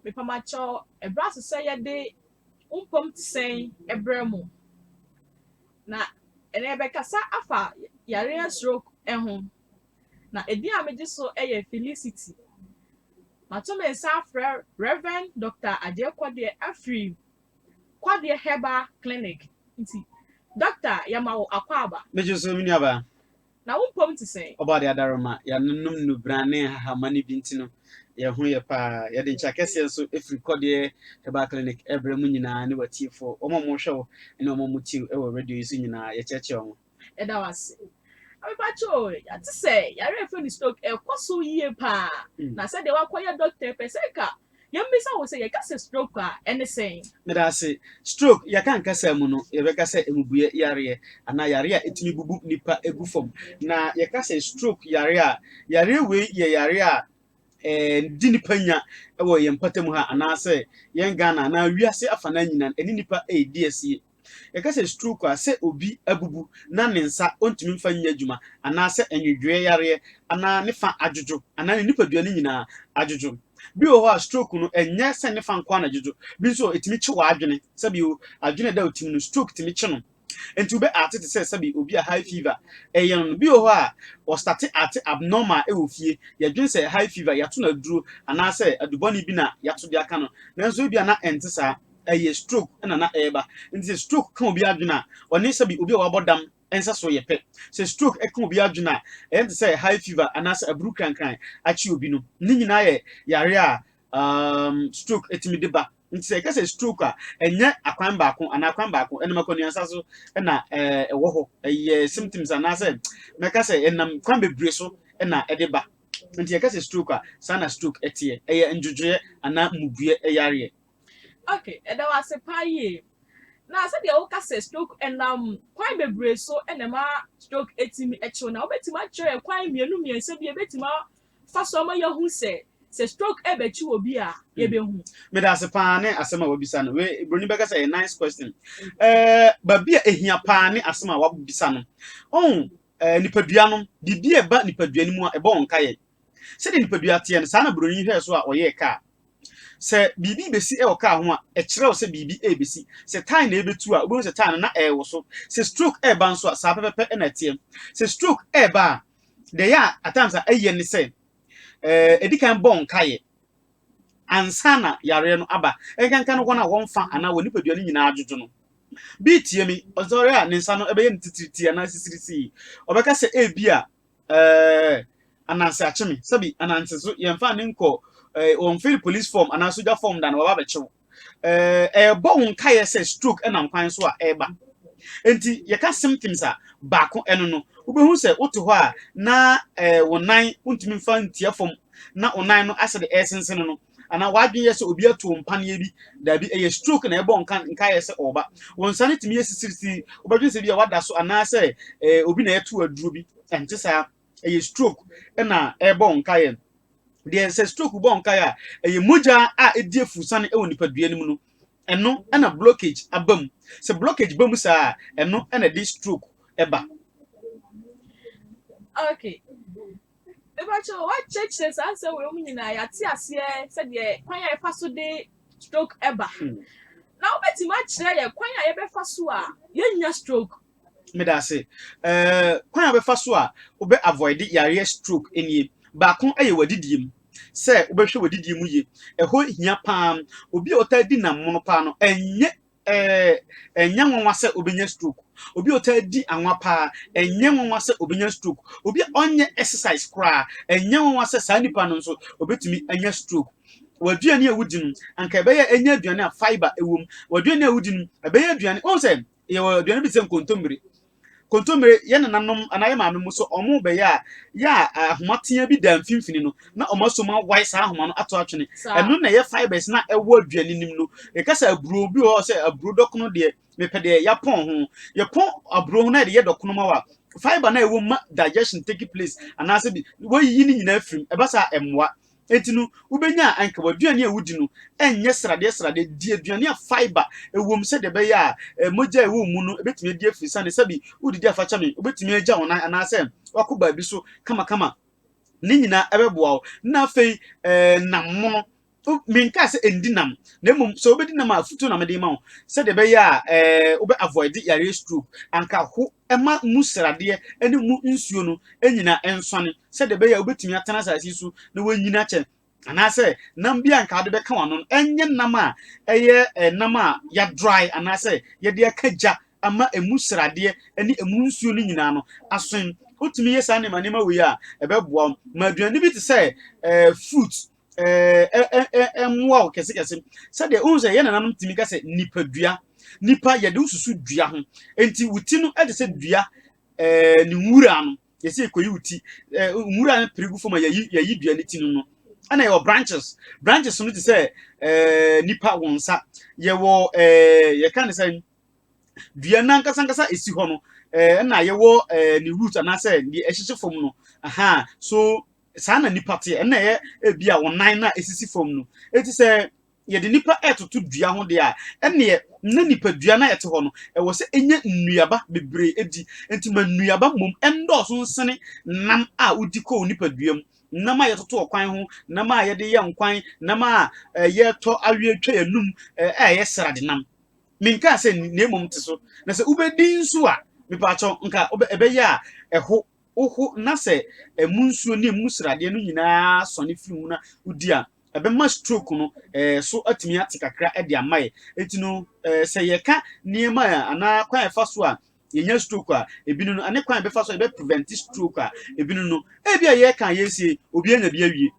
mepamacho ebra so say de umpom tsen ebremu na ene bekasa afa yare stroke eho na edi ameji so Felicity mato me sa fra Reverend Dr. Adekwade Afri Kwade Heba Clinic nti doctor yamawo akwaba Mejo so mini aba. na umpom tsen Oba de adaroma ya nunum nu brane hahamani bintino. Ya hu ye pa ya de nchakese so efri kode Heba Clinic ebremu nyina ne watifo. Omo mo hwe wo ene omo mo tiu e wo radio yi so nyina ye cheche omo. eda wase abacho ya ti say yare fe ni stroke e kwaso yie pa na say de wakoye doctor peseka yemmisa wo say ye kase stroke a ene sen Me da se stroke ya kan kasa mu no ye be kasa emubuye yare ana yare a etimi bubu nipa egufom na ye kasa stroke yare we ye yare a di nipa nya ewo ye mpatam ha ana se ye Ghana na wiase afa na nyina eni nipa di asie ye kasa stroke a se obi abubu na ne nsa ontumi mfa nya adwuma ana se enwedwe yare ana ne fa adwojo ana ne nipa duane nyina adwojo bi o ho a stroke no enye se ne fa nkwa na adwojo bi so etimi chi wa adwene se bi o adwene da otimi no stroke timi chi no enti ube ate te se sabi obi a high fever eyen no bi o ho a o start ate abnormal e wo fie ye dwen se high fever ya to na duro ana se aduboni bi na ya to de aka no nanso bi ana ente sa eye stroke na eba nti stroke kan obi adwena oni sabi obi a wabodam ensa so ye pe se stroke e kan obi adwena ente se high fever ana se abru krankran achi obi no ni nyina ye yare a stroke etimi de ba nti se kase stroke a enye akwan baako ana akwan baako enema konuansa so na ewo ho eye symptoms ana se meka se enam kwan bebre so na ede ba nti ye kase stroke a sana stroke etie eye njujue ana mubue eyare okay eda wase pa ye na say de wo kase stroke enam kwan bebre so enema stroke etimi echo na obetima chere kwan mienu miense bi ebetima fa so ma yahu se stroke ebechi obi a ye behu me da se pa ne asema wabisa no we broni beka say nice question ba bia ehia pa ne asema wabisa no on nipadua no bibia ba nipadua ni mu a ebo onka ye se de nipadua te ne sa na broni hwe so a oye ka se bibi besi e oka ho a e kire o se bibi e besi se time na ebetu a obo se time na e wo so se stroke e ba nso a sa pepepe na tie se stroke e ba de ya at times a eye ne se edikan bon kaye ansana yare no aba ekanka no kona wonfa ana woni padua no nyina adwojo no bi tie mi ozore a ne nsa no ebe ye ntititi ana sisirisi obeka se ebia ananse achimi sabi ananse so yemfa ne nko on feel police form ana soja form da na baba bechew bo won kaye se stroke enam kwan so a eba enti yeka symptoms a baako eno no ubehu se woto ho a na wonan untumi mfa ntia form na onan no ase de essensen no ana wadwen yese obi ato mpane bi da bi eye stroke na ebo nka yese oba wonsane timi yesisirisi obadwen se bi a wada so ana se obi na eto aduro bi ente sa eye stroke na ebo nka ye de se stroke bo nka ya eye moja a edi efusane ewo nipadua nim no eno na blockage abam se blockage bam sa eno na di stroke eba okay ebacho what church says answer we mu nyina ya ti ase se de kwan ya fa so de stroke eba na obetima kire ye kwan ya ye be fa so a ye nya stroke me da se kwan ya be fa so a obe avoid yare stroke enie ba kon aye wadidiem se obehwe wadidiem ye eho hia pam obi otadi na mono pa no enya nwanwa se obenya stroke obi otadi anwa pa enya nwanwa se obenya stroke obi onye exercise kra enya nwanwa se sa nipa no so obetumi anya stroke waduane a wudi no anka be ya enya aduane a fiber ewom waduane a wudi no be ya aduane on se ye waduane bi se kontomire ye nananom anaye maame mu so omo be ya ahomatea bi da mfimfini no na omasoma wai sa ahoma no ato atwene eno na ye fibers na ewo aduane nim no e kasa aburo bi o se aburo dokono de mepede ya pon ho ye pon aburo ho na de ye dokono ma wa fiber na ewo ma digestion take place anase bi wo yi ni nyina afrim e ba sa emwa etinu ubenya anka waduane a wudi no enye srade di aduane a fiber ewom se de be ya moja ewo mu no ebetumi di afisa ne sabi wudi di afacha me obetumi agya wona anase wakoba bi so kama ni nyina ebeboa wo na fei na mono minka se endinam na mum so obedinam a futu na mede ma wo se de be ya obe avoid yare stroke anka ho ema musrade ene mu nsuo no enyina ensone se de be ya obetumi atena sasi so na wanyina che anase nam bia anka de be ka wano enye nam a eye nam a ya dry anase ye de akaja ama emusrade ene emu nsuo no nyina no ason otumi yesa ne manema we a ebeboa maduane bi te se fruit mwa kese sade unze ye nanam timi ka se nipa ye de ususu dua ho enti wuti no e de se dua ni nwura no ye se ekoyi wuti nwura no prigu fo ma ye dua ni tinu no ana ye branches no te se nipa wonsa ye wo ye kan se dua nankasa esi ho no na ye wo ni root anase ni ehihye fom no aha so sana nipa te na ye bia wonan na esisi fom no eti se ye de nipa etoto dua ho de a ene na nipa dua na yete ho no wo se enye nnuaba bebre edi enti ma nnuaba mom endoso nsene nam a udi ko nipa dua mu nam a yetoto okwan ho nam a ye de ye nkwan nam a ye to awie twa yanum ye srade nam minka se nemom te so na se ubedi nsu a mipacho nka ebe ya eho oho na se emunsuo ne emusrade no nyina sone fimu na udi a ebe ma stroke no so atimi ate kakra e de amaye enti no se yeka niema a ana kwan efa so a yenya stroke a ebinu no ane kwan be fa so e be prevent stroke a ebinu no e bia ye kan yesie obi anya bia wie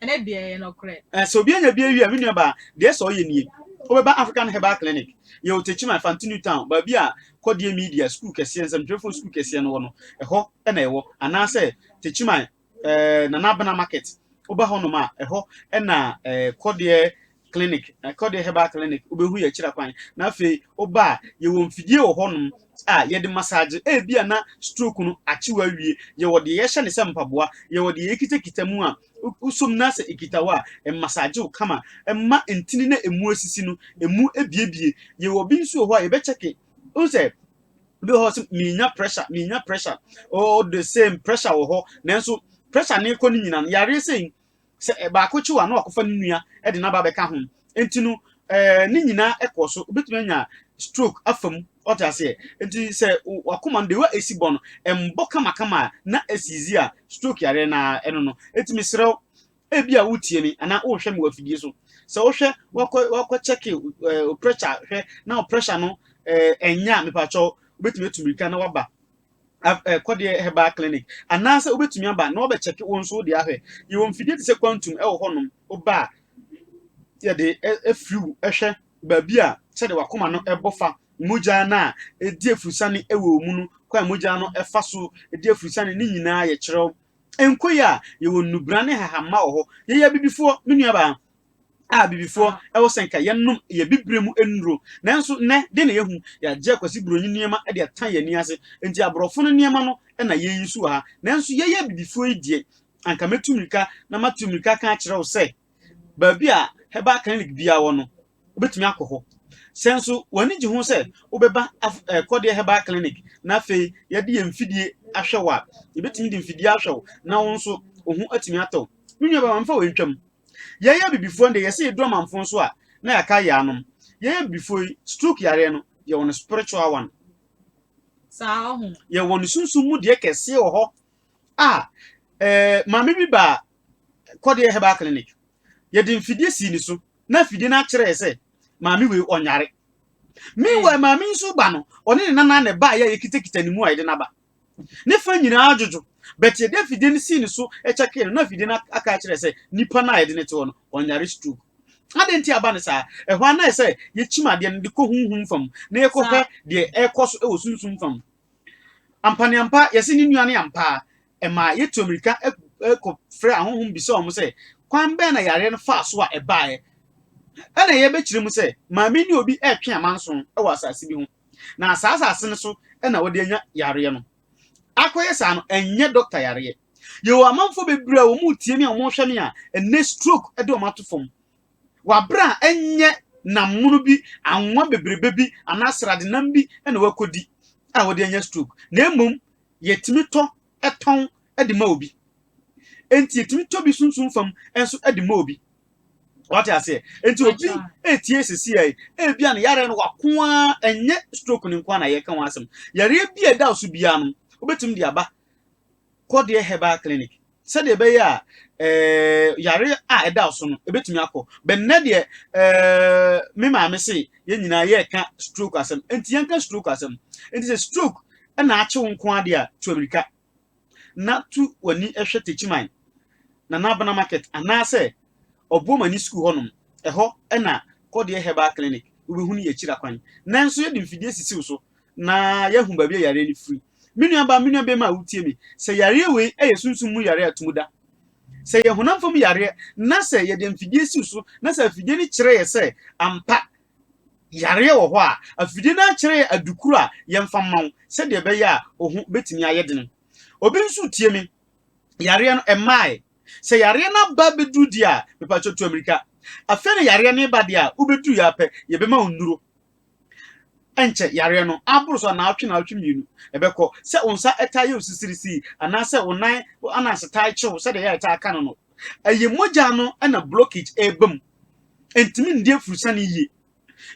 ene bia ye no kre so obi anya bia wie a menu ba de so ye nie obeba African Herbal Clinic ye otechi my Fantinu town ba bia kodie media school kese nsem telefone school kese no no eho na ewo anase techi my nana bana market oba ho no ma eho na kodie clinic kodie Herbal Clinic obehu ye kira kwan na afi oba ye wo mfidie wo honom a ye de massage e bia na stroke no achiwa wie ye wo de ye hye ne sempaboa ye wo de ye kitakita mu a usum na se ikitawa massage kama emma entini na emu asisi no emu ebiebie ye wo bi nso ho a ye be cheke unse bi ho so minya pressure all the same pressure wo ho nanso pressure ne ko ni nyina yare sei se ba ko chiwa na akofa nnua e de na ba be ka ho entinu ni nyina ekoso obetumi anya stroke afam otase enti se wakoma ndewa esibon embo kama na asizi a stroke yare na eno no etimi serew ebia wutie mi ana wo hwe me wafidie so se wo hwe wako check pressure hwe na pressure no enya me pa cho obetumi etumika na waba kodie Herbal Clinic anase obetumi aba na obe check won so de ahwe ye won fidie de se quantum e wo honom oba ye de efriu ehwe ba bia se de wakoma no ebofa moja na edi efusane ewo mu no kwa moja no efa so edi efusane ni nyina ye kirew enkoya ye wonubra ne hahama ho ye ya bibifo menua ba a bibifo ewo senka ye nom ye bibremu enuro nanso ne de na yehu ya je kwasi bronyi niema e de tan ye ni ase enti abrofo no niema no na ye yisu ha nanso ye ya bibifo idie anka metumika na matumika kan kirew se ba bia Herbal Clinic bia wo no obetumi akoho senso wani ji ho se obeba kodie Herbal Clinic na fe ye de mfidie ahwewa ye betumi de mfidie ahwew na wo nso ohu atumi ato menua ba manfa wentwam ye ya bibifo nde ye se do manfo nso a na ya ka ya anom ye ya bibifo stroke yare no ye won spiritual one sa ho ye won sunsun mu de kese wo ho mame bi ba kodie Herbal Clinic ye de mfidie si ni so na fidie na kire se mame we onyare meanwhile mame nso ba no one ne nana ne ba ya yekitekita ni mu a ye de na ba ne fa nyina ajojo but ye de fidie ni si ni so e cheke no na fidie na aka kire se nipa na ye de ne te wono onyare stroke adenti aba ne sa ehwa na se ye chima de ne de ko hunhum fam na ye ko hwe de e koso e wosunsum fam ampane ampa ye se ni nuane ampa e ma ye to America e ko frɛ ahohom bi se o mo se kwan be na yare no fa so a e baaye ana ye be kire mu se maame ni obi e twe amanso e wa asase bi ho na asase ne so e na wode anya yare no akoye sa no enye doctor yare ye wo amanfo bebre wo mu tie mi a wo hwe mi a ene stroke e de o mato fom wa bra enye na munu bi anwa bebrebe bi anasrade nam bi e na wakodi a wode anya stroke na emom yetimi to eton e de ma obi enti yetimi to bi sunsun fam enso e de ma obi What I say, enti obi etie sisi ai e bia na yare no wakoa enye stroke ni kwa na ye kan wasem yare bia da so bia no obetum de aba Kodie Herbal Clinic said de be ya yare a eda so no ebetumi akọ benne de me ma me say ye nyina ye ka stroke asem enti ye ka stroke asem enti se stroke na ache nko ade a to America na tu wani ehwe techiman na bana market anase Oboma ni school honum eho na Kodie Herbal Clinic ubehunu ye chira kwan nanso ye dimfidie sisiw so na ye hu ba bia yare ni free minua be ma wutie mi se yare we eye sunsum mu yare atumuda se ye honam fom yare na se ye dimfidie siw so na se afidie ni kire ye se ampa yare wo ho a afidie na kire adukuru a ye mfa maw se de be ya ohu betimi ayedene obi nso tie mi yare no emai se yare na ba bedu dia me pa to America afere yare na ba dia ubedu ya pe ye be ma onuro enche yare no aburu so na atwe mienu ebekọ se onsa etaye osisirisi anase onan anase tai chew se de ya eta aka no eye moja no na blockage ebam entimi ndie furusa ne yie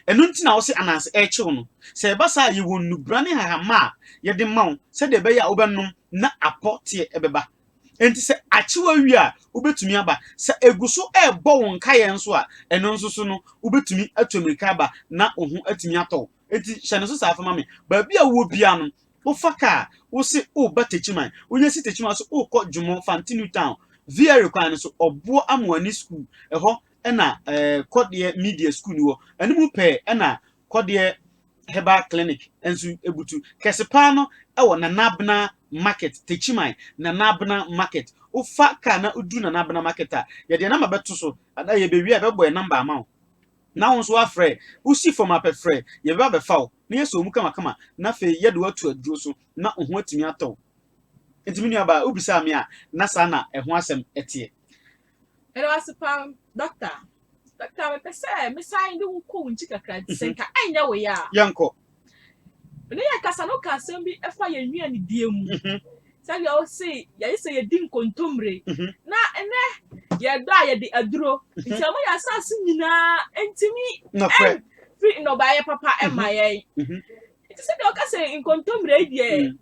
enu ntina wo se anase echew no se ebasa ye wonu brane hahama ye de mawo se de be ya obenum na apote ebeba enti se achiwa wi a ubetumi aba se eguso ebo won kaye nso a eno nso so no ubetumi atu America aba na ohu atumi atọ enti hyane so safa mame ba bia wo bia no wo faka wo se o batechiman wonya si techiman so o ko Dwumo Fantinu Town via require so obo amwani school eho na Kodie media school ni wo animu pe na Kodie Herbal Clinic ensu ebutu kesepa no ewo na nabna market techiman na nabna market wo faka na udu na nabna market a ye de na mabeto so ada ye be wi a be boy number amount na wonso afre usi from apefre ye ba be faw na yeso mu kama na fe ye de watu aduro so na oho atimi atọ entimi nua ba ubisa me a na sa na eho asem etie ero asipam doctor me pese me sai ndi wo nchi kakra disenka anya we ya yanko ne ya kasa no kasem bi efa ye nwia ni die mu sabi o se ya se ye din kontomre na ene ye da ye di aduro ntamo ya sase nyina entimi no pre free no ba ye papa emaye it se de o kase kontomre die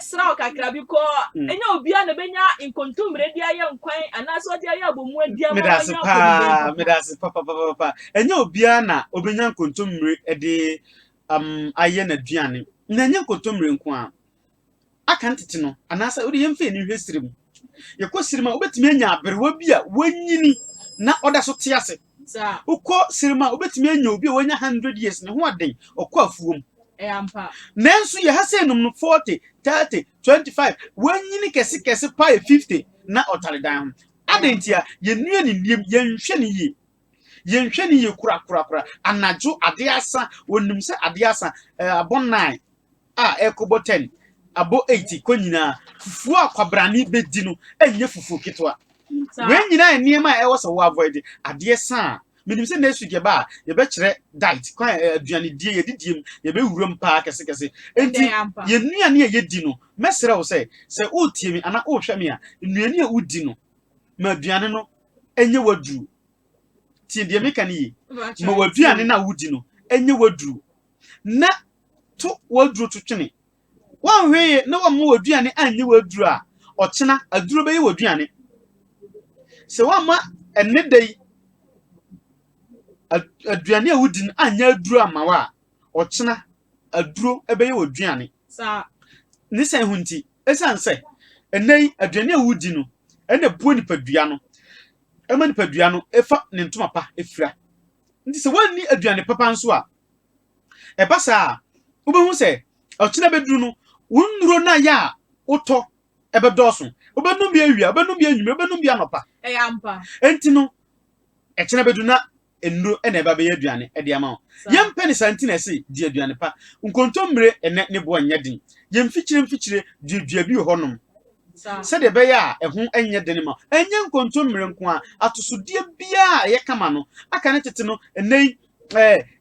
sra o kakra bi ko enya obia na benya kontomre die aye nkwan anaso die aye abomu adie ma medase papa enya obia na obenya kontomre de aye na duane na enya kontomre nko a aka ntete no anasa odi yemfe ni hwesire mu yekosirima obetimi anya aberewa bia wanyini na oda so te ase sa ukọ sirima obetimi anya obi wanya 100 years ne ho aden okọ afuom ampa nanso ye hase num no 40 30 25 wanyini kese pa 50 na otare dan adentia ye nua ni niem ye nhwe ni ye kura anajo ade asa wonum se ade asa abon 9 ekobo 10 abo 80 konyina fufu akwabrani bedi no enye fufu ketwa we nyina enema e wo se wo avoid ade sa minim se next week ba ye be kire diet kwa aduane die ye didiem ye be wuram pa kese enti ye nuane ye di no mesere wo se utie mi ana o hwe mi a nuane a udi no ma aduane no enye waduru tie de me kan yi ma waduane na wudi no enye waduru na to waduru tutwene wan hweye na wa mu waduane anye waduru a ochena aduro be yi waduane se wa ma enne dai aduane a wudin anye aduro amawa ochena aduro ebe yi waduane sa ni sen hunti esanse ennei aduane a wudi no ene buo nipadua no ema nipadua no efa ne ntoma pa efira nti se wani aduane papa nso a eba sa obehu se ochena beduru no wonnuro na ya uto ebe doso obenum bia wi obenum bia nwume obenum bia nopa ampa enti no echena bedu na enuro ena eba be aduane e de ama yempe ne santina ese di aduane pa nkontomre ene ne bo anya din yemfikyire dua bi honom se de be ya ehu enye de ne ma enye nkontomre nko a atosodie bia ye kama no aka ne tete no enei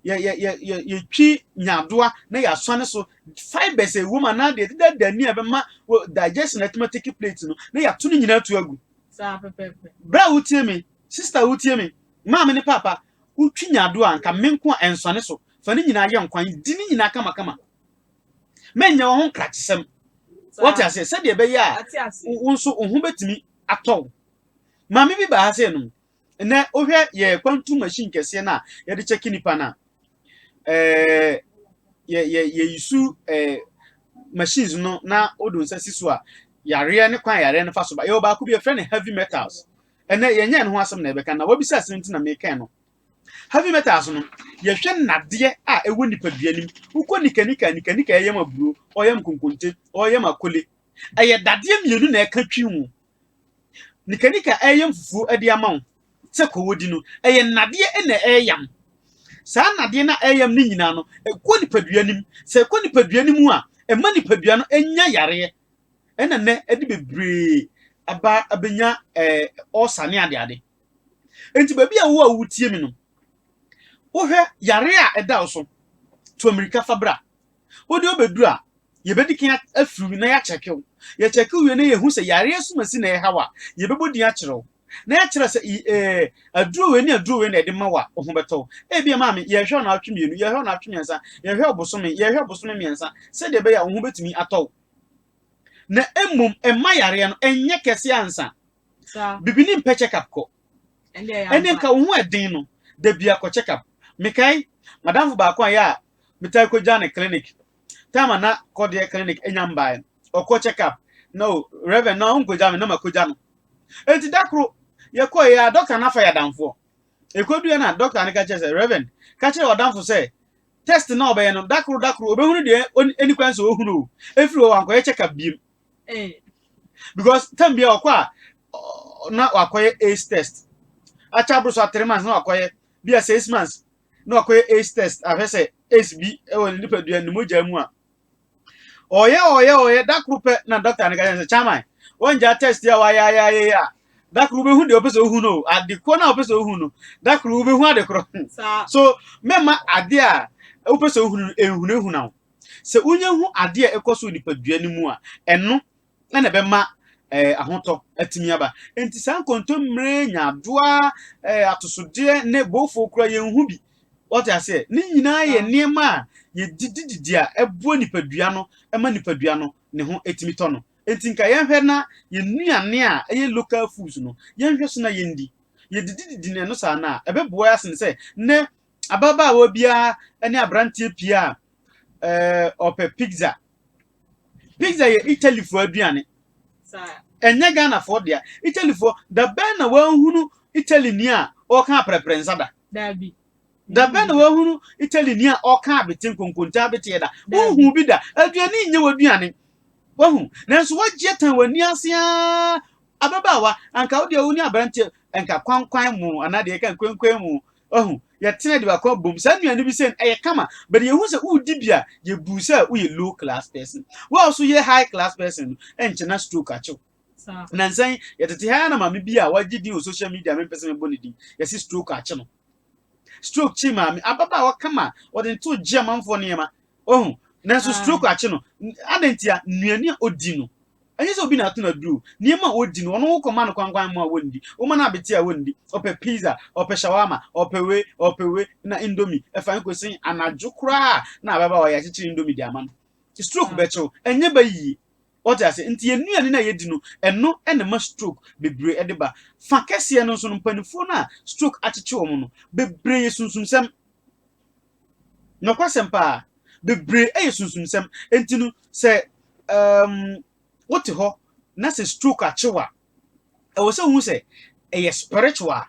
ye twi nyadoa na ya sone so fibers a woman na de dani abema digestion automatic plate no na ya to ni nyina to agu sa pepe bra wutie me sister wutie me maame ne papa utwi nyado anka menko ensone so fa ne nyina ye nkwan di ne nyina kama menya wo ho krakyesem what I say said de be ya wo nso wo ho betimi atɔ maame bi ba ha se no na ohwɛ ye quantum machine kese na ye de check nipa na ye isu machines no na odo nsasi so a yare ne kwan yare ne fa so ba ye ba ko bi e friend heavy metals ene ye nya ne ho asem na ebe kan na wabisa asem nti na me kan no heavy metals no ye hwe nade a ewo nipa duanim uko nikanika eyem aburo oyem konkonte oyem akole eye dade mienu na eka twi hu nikanika eyem fufu ade amawo se kowodi no eye nade na eyam sa nade na eyam ni nyina no eko nipa duanim se eko nipa duanim a ema nipa dua no enya yare ena ne ade bebre aba abenya osane ade enti ba bia wo a wutie mi no wohwe yare a eda so to America fabra wodi obedu a ye bedikin afuru na ya chekew ye chekew we na ye hu se yare asumasi na ye hawa ye bebodi a kyerɛw na ya kyerɛ se aduro we na de mawa ho beto e bia maame ye hwe na atwemienu ye hwe na atwemiensa ye hwe obosome miensa se de be ya ho betumi atɔ na emum emma yare no enye kese ansa bibini mpe check up ko ene nka wo ho eden no da bia ko check up mekai madam ba ko ya metai ko jane clinic tama na ko de clinic enyamba o ko check up no reverend na unko jame na makoja no enti dakro ye ko ya doctor na fa ya danfo e ko du na doctor ne ka che reverend ka che odamfo se test na obaye no dakro obehunu de eni kwanso ohunu efiri o wanko ye check up biem because tambia okwa na wakoye ACE test acha bro so 3 months na wakoye bia 6 months na wakoye ACE test afese ACE bi e won nipa dua ni moja mu a oye dakru pe na doctor ne ga say chairman wonja test ya wa ya dakru be hu de opese ohu no adiko na opese ohu no dakru be hu adekro so mema ade a opese ohu ehunu na se unya hu ade a ekoso nipa dua ni mu a eno na be ma ahoto atimi aba enti san kontomre nyadoa atosode ne bofo kura ye hu bi what I say ni nyina ye niema ye dididi a ebo nipadua no ema nipadua no ne ho etimi to no enti nka ye hwe na ye nuane a ye local foods no ye hwe so na ye ndi ye dididi ne no sa na ebeboa asen se ne ababa wo bia ene abrantie pia ope pizza ye Italy fo aduane enye Ghana for dia Italy for da ben na wanhunu Italy ni a o kan preprensada dabi da ben na wanhunu Italy ni a o kan abetin konkonta abete da wohu bi da aduane nye waduane wohu nanso wagye tan wani asia ababawa anka wo dia woni abrante enka kwankwan mu anade kan kwankwan mu wohu ye tene de bakọ bom sa nuane bi sen eye kama but ye hu se udi bia ye bu se u ye low class person we also ye high class person enchena stroke acho na nsan ye tete ha na mame bia waji di o social media me person me boni di ye si stroke acho no stroke chi mame ababa wa kama o de to je manfo ne ma ohu na so stroke acho no adentia nuane odi no enye so bi na to na duro niema odi no ono ko ma no kwankwan mu a wondi o ma na abeti a wondi ope pizza ope shawarma ope we na indomie e fa nkosin anajo kura na ababa wa ya chichi indomie di ama no stroke becho enye ba yi what I say nti enuane na yedi no eno ene ma stroke bebre edeba fa kese no so no panifo na stroke achichi omo no bebre yesunsumsem no kwasem pa bebre yesunsumsem enti no se what ho na se stroke achewa e wo se hu se e spiritual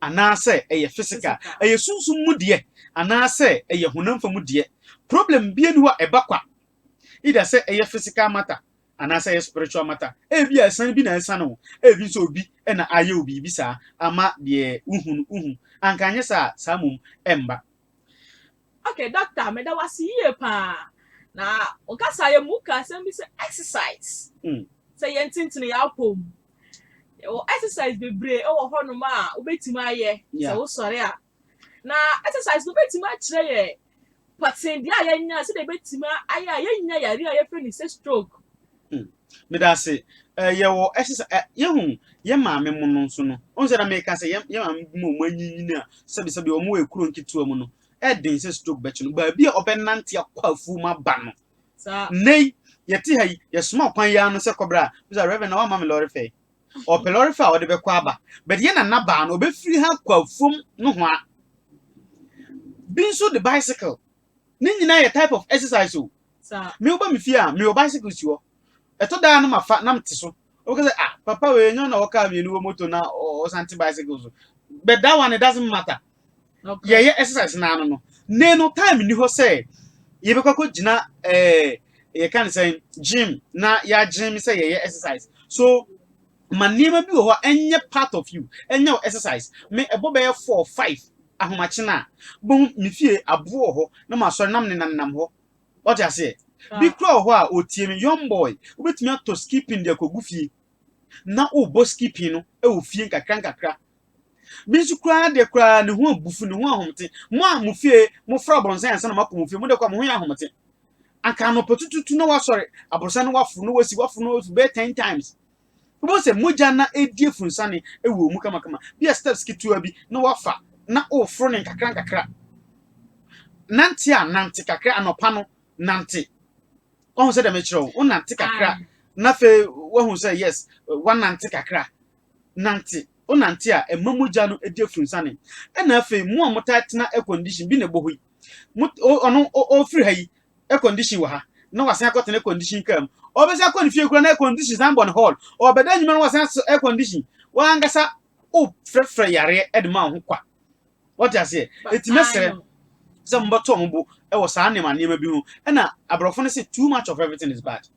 ana se e physical e sunsum mu de ana se e honamfa mu de problem bia ni ho e bakwa ida se e physical matter ana se spiritual matter e bia san bi na san no e bi so obi e na aye obi bi sa ama de uhun anka anye sa mum emba. Okay doctor me da wasi ye pa na okasa ye muka sem bi se exercise say yentintini ya pom o exercise bebre e wo hono ma obetima aye se wo sore a na exercise obetima kire ye patin dia ye nya se de betima aye ye nya yare a ye feel ni se stroke me da say ye wo exercise ye hu ye maame mu no so no on say na me ka say ye maame mu anyinyi a sebi o mu ekuro nkitua mu no den say stroke be chi no ba bi obenante akwafu ma ba no sa nei ye ti hai ye sma kwan ya no say kobra bi say reverend na wa maame lorry fe o pe lorry fe a wo de be kwa aba but ye na ba no obefiri ha kwafum no ho a bi so the bicycle ni nyina ye type of exercise o sa me oba me fi a me o bicycle si ho eto da no mafa na mte so o say ah papa we nyo na woka me ni wo moto na o santi bicycle so but that one it doesn't matter okay ye exercise na no ne no time ni ho say ye be kwako gina ye kan say gym na ya gym say ye exercise so manema bi wo ho enye part of you enye exercise me ebo be 4 5 ahomache na bo me fie abo ho na ma so nam ne nam ho what you say bi kro ho a otie me young boy obetumi ato skipping de kogu fie na o bo skipping no e wo fie nkakra bi su kra de kra ne ho abufu ne ho ahomte mo a mo fie mo fra bronsan ansa na mako mo fie mo de kwa mo ho ya ahomte aka no potututu na wa sorry abrosan wafu no wasi be 10 times bo se moja na edie funsane e wo mu kama bi steps kitua bi na wafa na o fro ne nkakra nante kakra anopa no nante on se de me kire o nante kakra na fe wo say yes one nante kakra nante o nante a emamuja no edie funsane e na fe mu amota tena e condition bi na bohoi ono o free hayi e condition wa ha na wasan akotene condition kam obese akon fie kura na condition Sanborn Hall obeda nyuma na wasan air condition wa angasa o frefre yare edma ho kwa what you say eti mesere se mboto mbo e wo saa nema nema bi hu e na abrofo ne say too much of everything is bad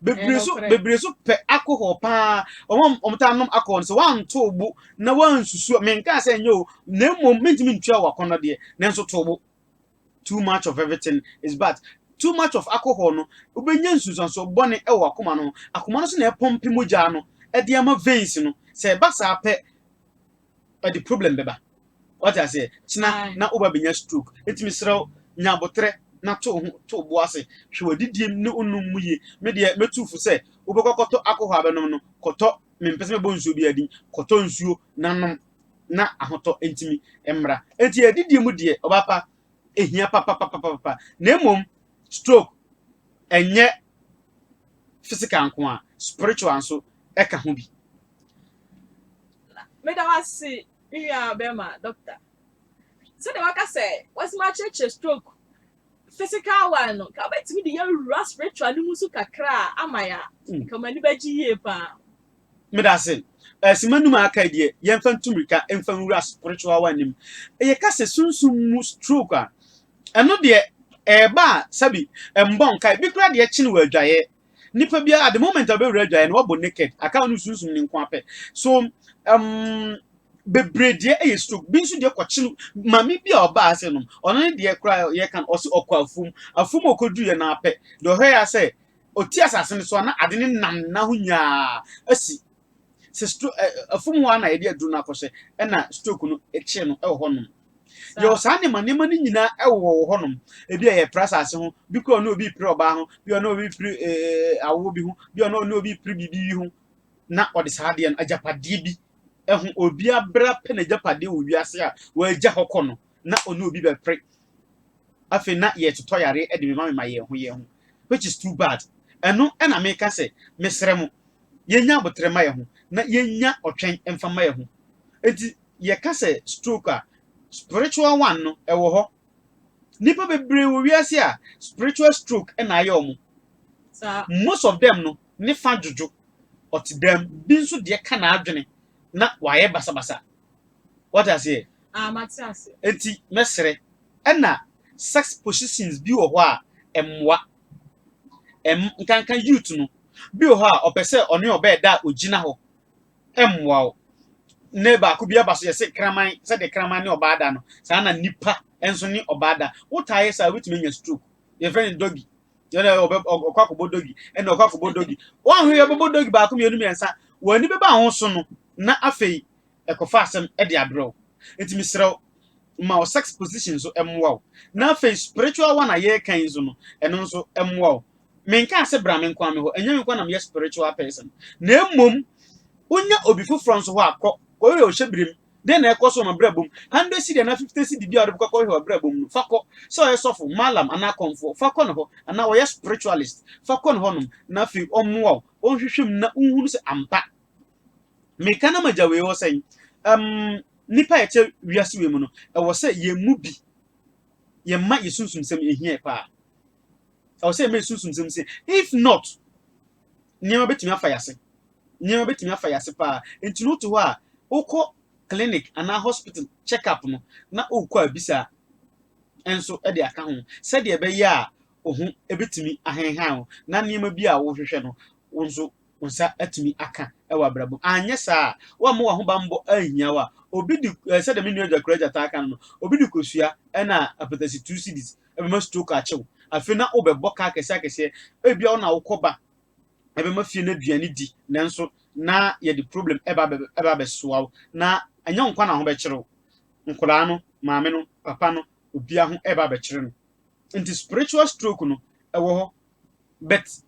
bebreso pe alcohol pa omta nom alcohol so wan to ogbu na wan susu menka say nyo na mom mentimi ntwa wakono de na nso to ogbu too much of everything is bad too much of alcohol no ubenya nsusanso bone e wo akoma no so na epompi moja no e de ama veins no say ba sa pe the problem beba what I say china na oba benya stroke etimi srew nya botre na to boase hwe didiem ne onum muye me de metufu say obekokoto alcohol abenom no koto mempese me bonsuo bi adi koto nsuo nanom na ahoto entimi emra enti adidiem de obapa ehia papa na mom stroke enye physical nko a spiritual nso eka ho bi me da wasi ya bema doctor so de waka say what's my church stroke physical one no ka betimi de ya spiritual ni musu kakra amaya kama ni baji ye pa me da say simanum aka de ye mfa ntumrika mfa nwura spiritual one nim ye ka say sunsun mu stroke a eno de eba sabi mbon kai bi kura de chi no wadwaye nipa bia at the moment abe wadwaye no wabo naked aka no sunsun ni nko ape so bebrede e stroke bi nso de kwachi no mami bia oba ase no ono ne de kura ye kan osi okwafum afum okodu ye na ape de hwe ya say oti asase ne so na ade ne nam na ho nya asi se stroke afum wa na ye de adu na akose e na stroke no e chi no e ho no yo sa ne manema ni nyina e wo honom e bi e press ase ho bi ko no obi pre oba ho bi no obi pre awo bi ho bi no obi pre bibi ho na odi sa de ajapade bi e ho obi abra pe na ajapade wo wiase a wa agya hokɔ na ono obi be pre afi na ye toto yare e de me ma ye ho which is too bad eno e na me ka se mesrɛ mo yenya abotre ma ye ho na yenya otwen emfa ma ye ho enti ye ka se stroke a spiritual one no e wo ho nipa bebre wo wiase a spiritual stroke e na ayo most of them no ne fa jojo oti dem bi nso de ka na adwene na waye basa what I say matias enti mesre e na sex positions bi wo ho a emwa nkankan youth no bi wo ho a opese one obeda ogina ho emwa o neba ko bia baso yese kraman se de kraman ne obada no sa na nipa enso ne obada wotaye sa wetime nya stroke ye friend doggy ye na okwakobo doggy ena okwakobo doggy wan hwe ye bobo doggy ba ko mienu miensa wani beba ho so no na afei ekofa asem e de abro enti misrew ma o sex position so emwa na afei spiritual one aye kan so no eno so emwa menka se bra men kwa me ho enya me kwa na me spiritual person na mmom onya obi foforo nso ho akọ ko yo hyebirim den na ekoso ma brabum 100 cedi na 50 cedi bi ade ko ho brabum no fakọ so ye sofo malam ana konfo fakọ no ho ana wo ye spiritualist fakọ no ho no na fi omwo onhwehwem na unhunu se ampa meka na majawe wo sen nipa ye che wiase we mu no e wo se ye mu bi ye ma yesunsum sem ehia pa I will say me susum say if not nyema betimi afa yase nyema betimi afa yase pa enti no to ho a ukọ clinic ana hospital check up no na ukọ abisa enso e de aka ho se de be ye a ohu ebetimi ahenhan na nyema bi a wo hwehwe no wonso wonsa atimi aka e wa brabo anye sa wa mo wa ho bambo ahia wa obi di se de me nua jakuraja ta aka no obi di kosua e na apatasi 2 cedis e be ma stroke a chew afina obebọ ka kese ebia ọ na ukoba ebe ma fie na duane di nanso na ye the problem eba be soaw na anya nkwa na ho be kire nkura no maame no papa no obia ho eba be kire no nti spiritual stroke no ewo ho bet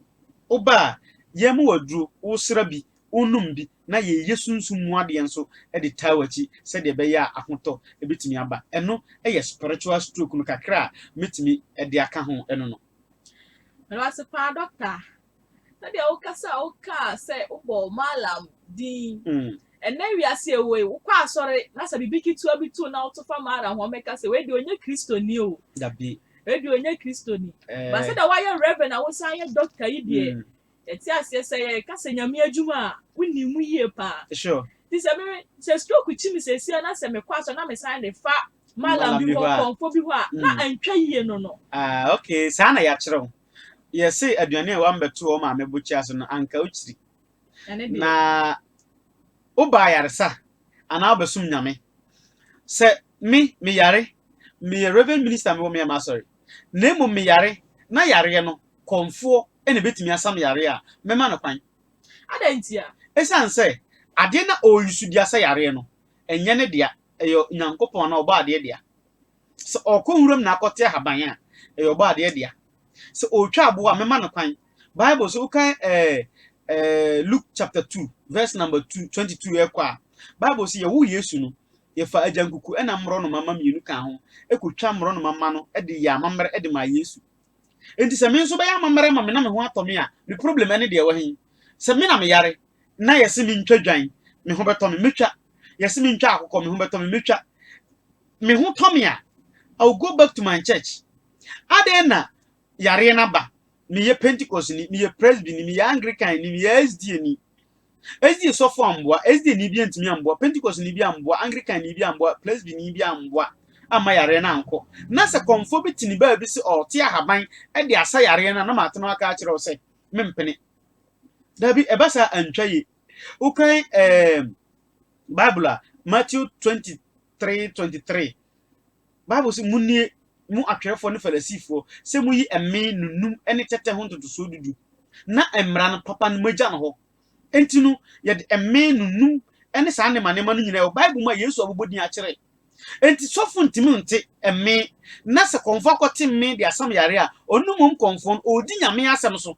oba ye mu waduro usra bi unum bi na ye yesunsum mu ade enso e de tawachi se de be ya ahoto ebetimi aba eno ye spiritual stroke no kakra metimi e de aka ho eno no What's a pa doctor? Na de oka say ubo malam din. And then we are say we kwa sorry na say bibi kitu abi tu na otofa mara ho meka say we de onye Kristo ni o. Da bi. We de onye Kristo ni. But say that why reverend na we say doctor yi de. Eti ase say ka say nyame adwuma woni mu yie pa. Sure. This say stroke chi mi say na say me kwa so na me sign the fa malam bi ho konfo bi ho a na antwa yie no. Okay, sa na ya kire. Yes, say aduane e wa mbeto o ma mebuchi aso no anka uchiri. Na oba yaresa ana obesum nyame. Se me yare me reverend minister me wo me ma sorry. Na emu me yare na yare no konfo ene betimi asam yare a mema no kwan. Adantia. Esan se ade na oyusu dia se yare no enye ne dia eyo nyankopon na oba ade dia. Se okonwuram na akote haban a eyo oba ade dia. So otwa abo a mema no kwan Bible so kan Luke chapter 2 verse number 22 ekwa Bible so ye wo Yesu no ye fa ajankuku ena mro no mama mienu kan ho ekotwa mro no mama no e de ya mamre e de ma Yesu enti se me so be ya mamre ma me na me ho atome a the problem ene de wo hin se me na me yare na ye se me ntwa dwan me ho beto me metwa ye se me ntwa akokọ me ho beto me metwa me ho tome a I will go back to my church adena yare na ba mi ye Pentecost ni mi ye Presby ni mi ye Anglican ni mi ye SD ni SD so for amboa SD ni bi antimi amboa Pentecost ni bi amboa Anglican ni bi amboa Presby ni bi amboa ama yare na anko na se konfo bitini ba bi se o te ahaban e de asa yare na mate no aka kire o se mempene dabi e basa antwaye ukan Bible Matthew 23:23 Bible se munnie mu atwerefo ne farisifo se mu yi emme nunum ene tete ho ntoto so dudu na emra no papa no magya no ho enti no ye de emme nunum ene saa ne manema no nyina o Bible ma Yesu abobodin a kire enti sofo ntimi nte emme na se konfo akote mme de asam yare a onumum konfo odi nyame asem so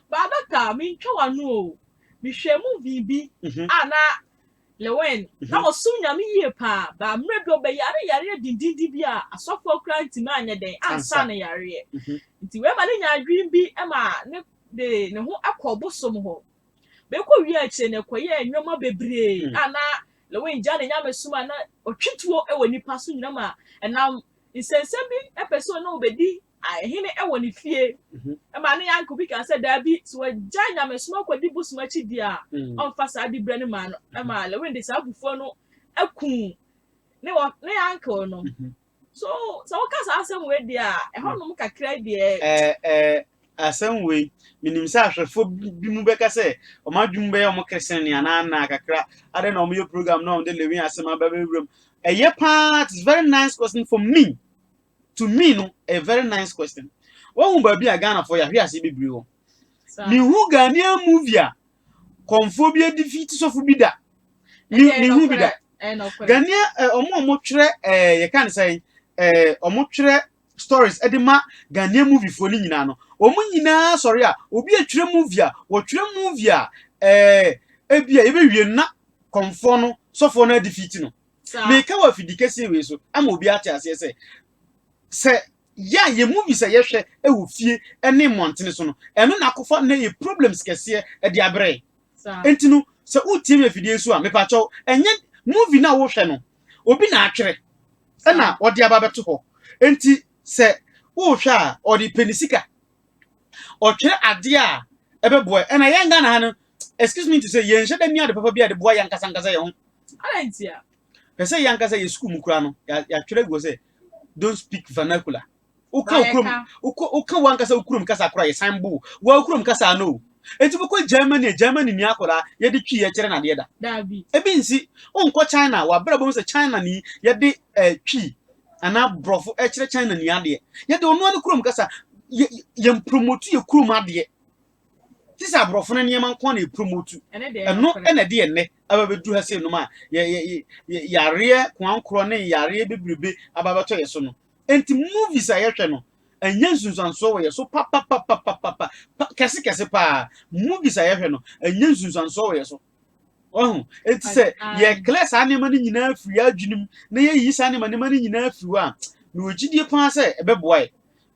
ba doctor mi ntwa no o mi hwemu bibi ana Lewen na osum nyame yie pa ba mredo be yare dindindi bi a asofo kra ntimi anya den ansa na yare nti we ma ne nya adwin bi e ma ne ho akobosom ho be ko wi a che ne koye enwoma bebre ana Lewen ja ne nya mesuma na otwituo e woni pa so nyina ma enam insensem bi epeso na obedi ahine e woni fie e ma ne yanko bi kan se da bi so ja nya mesuma kwadi busuma chi dia on fa sa di bre ne ma no e ma Lewen de sa bufo no akun ne yanko no so ka sa asem we dia e honom kakra dia asem we minim sa ahwefo bi mu beka se o ma dwum be o mo kresen ne ana kakra ade na o mo yo program na o de Lewen asem ababewuram eye part is very nice question for me. To me, no, a very nice question. What will be a Ghana for your here? See, bro. Ni who Ghanaian movie? Conphobia defeat so for bida. Ni who bida? Ghana, omo tre, you can say, omo tre stories. Edema Ghanaian movie for Ninano. omu nyina sorry a obi atwere movie a wotwere movie a ebia ebewie na konfo no sofo na defeat no me ka wa fidikese we so ama obi ate ase se ya ye movie se ye hwe ewo fie ene montene so no eno na kofa na ye problems kese e de abre enti no se utie me fidie so a me pa cho enye movie na wo hwe no obi na atwere na odi aba beto ho enti se wo hwe a odi penisika o twere ade a ebeboe na ye nga na ha no excuse me to say ye nhye da mi ade papa bi ade boa yankasa nkasa ye ho alentia pese yankasa ye school mu kura no ya twere go say don't speak vernacular uka wankasa ukurum kasa kura ye sambu wa ukurum kasa no enti boko Germany ni akola ye de twi ye kire na de da dabi ebi nsi onko China wa bra bom se China ni ye de twi ana brofo e kire China ni ade ye de onu an kurum kasa ye promote ye kurum ade tisa brofo na niam nko na promote eno ena de enne ababedu ha se no ma ye yare kwankro ne yare bebrebe ababeto ye so no enti movies a ye hwe no enya nsunsanso wo ye so papa kese pa movies a ye hwe no enya nsunsanso wo ye so oh enti se ye class anima ni nyina afiri adwunim na ye yi sa anima ni nyina afiri wa na ogidie pa se ebeboy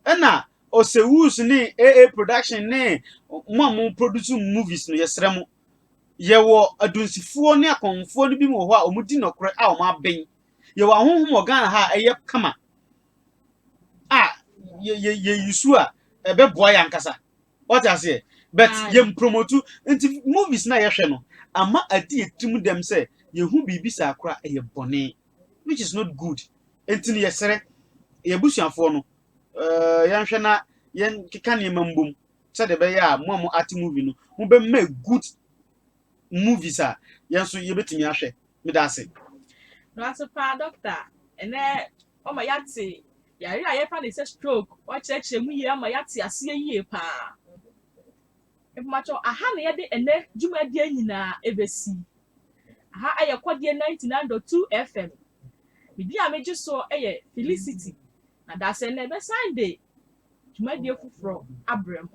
ena Osewus ni AA production ni mo produce movies no yesrem ye wo adunsifuo ne akonfuo no bi mo ho a omudi nokore a o ma ben ye wo ahonhom organ ha eye kama ye yusu a ebe boy yankasa what I say but ye promote nti movies na ye hwe no ama adi etim dem say ye hu bibi sa akora eye bone which is not good enti ye sere ye busuafo no yan hwe na yan keka ne mambom se de be ya mo art movie no mo be make good movies a yan so ye betimi ahwe me da se no asopa doctor ene o ma yati yare a ye fa ne se stroke o cheche mu ye ama yati ase yie pa e macho aha na ye de ene dwumadi anyina ebesi aha aye kodie 99.2 FM bidi a meji so eye Felicity na da se na be Sunday dwumadi efufro abrem